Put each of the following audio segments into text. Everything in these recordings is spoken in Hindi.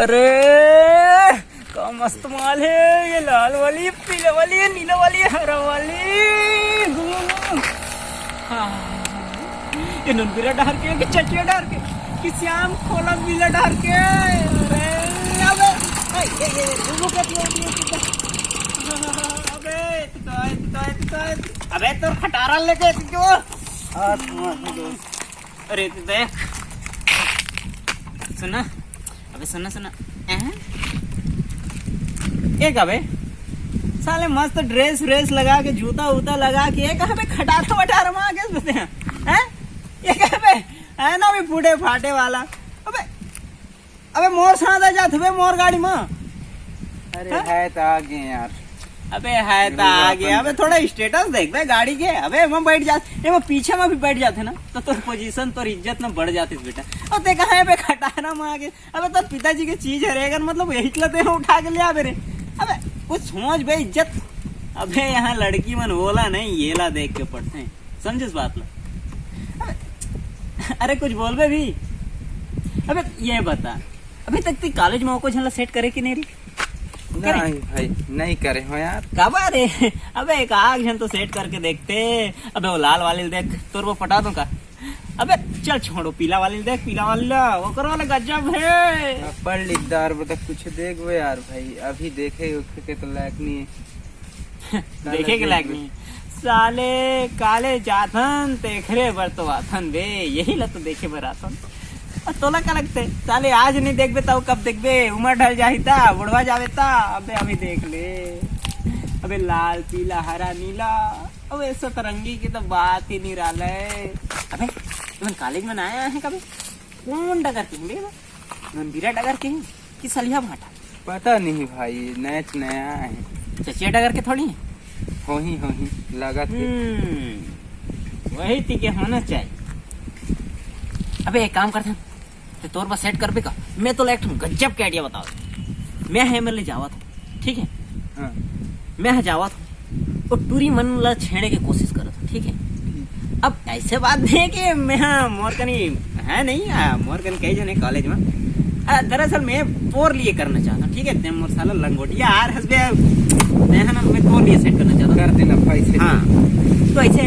अरे क्या मस्त माल है ये, लाल वाली, पीले वाली, नीला वाली, हरा वाली। ये नुनबीरा डार के कि चटिया डार के कि श्याम खोला बीला डार के। अरे अबे अबे तो खटारा लेके क्यों? अरे देख सुना, अबे सुना सुना एक अबे साले मस्त ड्रेस व्रेस लगा के जूता वूता लगा के कहाँ पे खटारा वटारा में आगे सोते हैं ये कहाँ पे है ना भी फूटे फाटे वाला। अबे अबे मोर सादा जात हुए मोर गाड़ी में। अरे है तो आगे यार, अबे है तो आगे। अबे थोड़ा स्टेटस देख बे गाड़ी के। अबे मैं बैठ जाते, मैं पीछे में भी बैठ जाते ना तो तोर पोजीशन तोर इज्जत में बढ़ जाती बेटा। और ते कहाँ है पे खटारा में आगे। अबे तोर पिताजी की चीज है रेगन, मतलब यही लते उठा के ले आ रे। अबे कुछ सोच बे इज्जत। अबे यहाँ लड़की मन बोला नहीं ये ला देख के पढ़ते हैं, समझे इस बात ला। अरे कुछ बोल बे भी। अबे ये बता अभी तक ती कॉलेज में को झला सेट करे कि नहीं रे? नहीं भाई नहीं करे हो यार। कब रे? अबे एक आग जन तो सेट करके देखते। अबे वो लाल वाली देख तोर वो पटा दूंगा। अबे चल छोड़ो, पीला वाली देख, पीला वाला वो करो वाला गजब है। पढ़ लिखदार बता कुछ देख वो यार भाई, अभी देखे के तो लायक नहीं है। देखे के लायक नहीं साले। काले जाथन तेखरे बरतवाथन बे, यही ला तो देखे बरातन। और तोला क्या लगते साले आज नहीं देखबे तो कब देखबे? उम्र ढल जाहिता, बुढ़वा जावेता। अबे अभी देख ले। अबे लाल पीला हरा नीला, अबे सतरंगी की तो बात ही नहीं रहा है। अबे तुम कॉलेज में आया है कभी? कौन डगर के रणबीरा डगर के कि सलिया भाटा? पता नहीं भाई, नैच नया है। चचिया डगर के थोड़ी है? हो ही लगा वही थी के होना चाहिए। अबे एक काम करते हैं तो तोर पर सेट कर बे का। मैं तो लाइक गजब के आइडिया बताओ। मैं है मेरे लिए जावा था, ठीक है? हाँ। मैं है जावा था और टूरी मन ला छेड़े की कोशिश कर था, ठीक है? अब ऐसे बात नहीं कि मैं मोरकनी है नहीं, मोरकन कही जने कॉलेज में। दरअसल मैं तोर लिए करना चाहता हूँ, ठीक है? मोर साला लंगोटिया यार हंसबे मैं है ना, मैं तोर लिए सेट करना चाहता हूँ। कर देना भाई से। हाँ तो ऐसे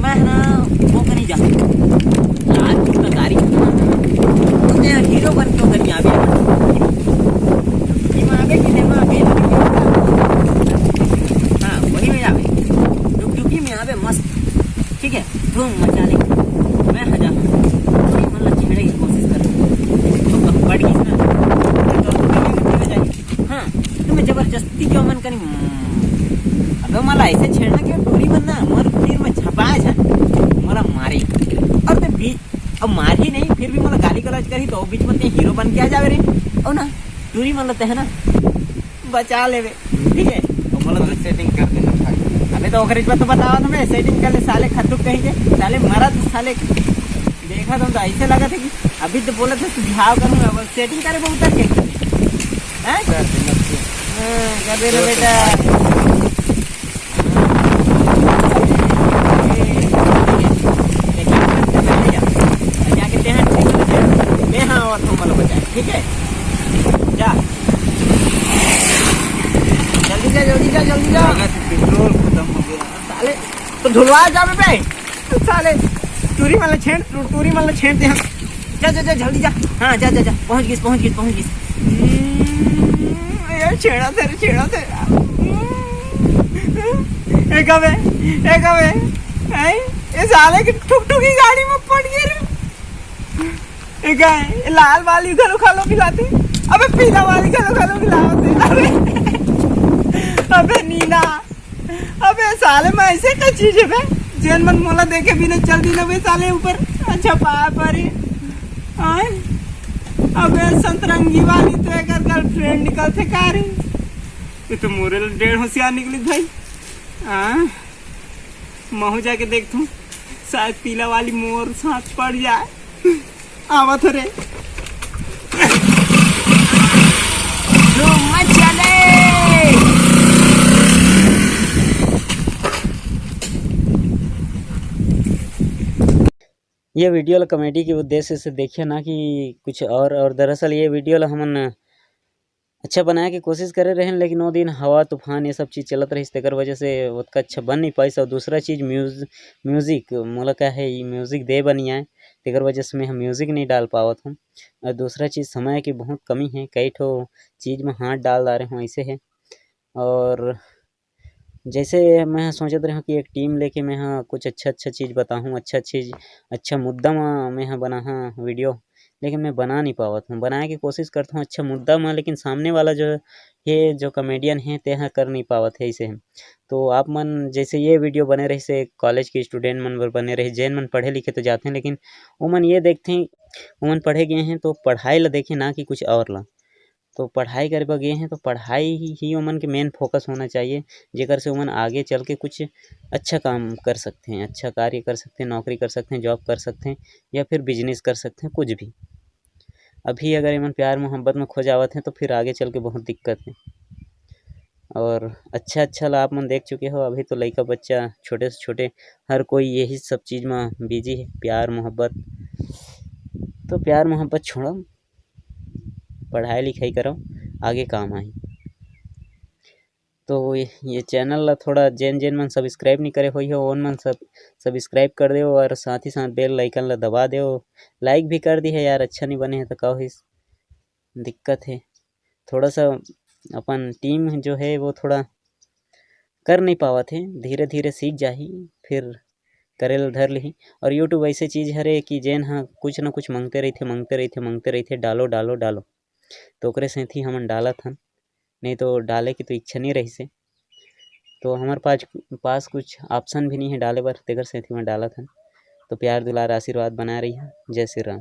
मैं है ना वो कहीं जा आज का गाड़ी हीरो बन क्यों करनी आवे हाँ वही में जावे डुगडुगी में आवे मस्त, ठीक है? धूम मचा ले। मैं हजा मतलब छेड़े की कोशिश कर तो बढ़ गई ना तो हाँ तुम्हें जबरदस्ती क्यों मन करी। अबे मला ऐसे छेड़ना क्यों? टोरी बनना मोर फिर में छपाए है मोला मारे और ते बीच अब मार ही नहीं फिर भी मोला गाली गलौज करी तो बीच में ते हीरो बन के आ जावे रे। और ना टूरी मतलब ते है ना बचा लेवे, ठीक है? तो मोला तो सेटिंग कर देना भाई। अबे तो ओकरे बात तो बतावा तुम्हें सेटिंग कर ले साले खतुक कहेंगे साले मरा तो साले देखा तुम तो ऐसे लगा था कि अभी तो बोला था बिहाव करूंगा, अब सेटिंग करे बहुत उतर के हैं कर देना बेटा। ठीक है जा जल्दी जा जल्दी जा जल्दी जा। पेट्रोल खत्म हो गया साले तो ढुलवा जा बे साले। टूरी वाला छेड़ते हैं। जा जा जा जल्दी जा। हाँ जा जा जा पहुंच गई। यार छेड़ा थे एक अबे ये साले की ठुक-ठुकी गाड़ी में पड़ गई रे। लाल वाली घलो खालो खिलाते, अबे पीला वाली घलो खालो खिलाते। अबे नीला, अबे साले में ऐसे क्या चीज है बे जैन मन मोला देखे भी नहीं चल दी ना बे साले ऊपर। अच्छा पा पर अबे संतरंगी वाली तो एक गर्लफ्रेंड निकलते का रे? ये तो मोरे डेढ़ होशियार निकली भाई। महू जाके देखता शायद पीला वाली मोर साथ पड़ जाए। आवा थे रे चले। ये वीडियो कॉमेडी के उद्देश्य से देखिए ना कि कुछ और दरअसल ये वीडियो हमन अच्छा बनाए के कोशिश करे रहेन, लेकिन वो दिन हवा तूफान ये सब चीज़ चलत रहिस तेकर वजह से ओतका अच्छा बन नहीं पाइस। और दूसरा चीज़ म्यूज़िक मोला का है म्यूज़िक दे बनी आए तेकर वजह से मैं म्यूज़िक नहीं डाल पावत हूँ। और दूसरा चीज़ समय की बहुत कमी है, कई ठो चीज़ में हाथ डाल रहे हूँ ऐसे है। और जैसे मैं सोचत रहा कि एक टीम लेके मैं हाँ कुछ अच्छा चीज़ बताहूँ, अच्छा चीज़ अच्छा मुद्दा में मैं हाँ बना हाँ वीडियो, लेकिन मैं बना नहीं पावत हूँ। बनाए की कोशिश करता हूँ अच्छा मुद्दा में, लेकिन सामने वाला जो है जो कॉमेडियन है ते हाँ कर नहीं पावत है ऐसे। तो आप मन जैसे ये वीडियो बने रहे से कॉलेज के स्टूडेंट मन बर बने रहे, जैन मन पढ़े लिखे तो जाते हैं, लेकिन वो मन ये देखते हैं वो मन पढ़े गए हैं तो पढ़ाई ला देखें ना कि कुछ और ला। तो पढ़ाई करे बर गए हैं तो पढ़ाई ही ओमन के मेन फोकस होना चाहिए, जेकर से ओमन आगे चल के कुछ अच्छा काम कर सकते हैं, अच्छा कार्य कर सकते हैं, नौकरी कर सकते हैं, जॉब कर सकते हैं या फिर बिजनेस कर सकते हैं, कुछ भी। अभी अगर एमन प्यार मोहब्बत में खो जावत हैं तो फिर आगे चल के बहुत दिक्कत है। और अच्छा ला आप मन देख चुके हो, अभी तो लइका बच्चा छोटे से छोटे हर कोई यही सब चीज़ में बिजी है, प्यार मोहब्बत। तो प्यार मोहब्बत छोड़ो, पढ़ाई लिखाई करो, आगे काम आही। तो ये चैनल ला थोड़ा जेन मन सब्सक्राइब नहीं करे होई हो ओन मन सब सब्सक्राइब कर देओ, और साथ ही साथ बेल आइकन ला दबा देओ। लाइक भी कर दी है यार, अच्छा नहीं बने है तो का होइस, दिक्कत है थोड़ा सा। अपन टीम जो है वो थोड़ा कर नहीं पावत है, धीरे धीरे सीख जाही फिर करे ला धर लिही। और यूट्यूब ऐसे चीज़ हरे कि जेन हाँ कुछ न कुछ मांगते रहिथे डालो डालो डालो, तो ओकरे सेंथी हमन डालत हन, नहीं तो डाले की तो इच्छा नहीं रहिसे। तो हमारे पास कुछ ऑप्शन भी नहीं है डाले बर, तेकर सेंथी में डालत हन। तो प्यार दुलार आशीर्वाद बनाए रही है। जय श्री राम।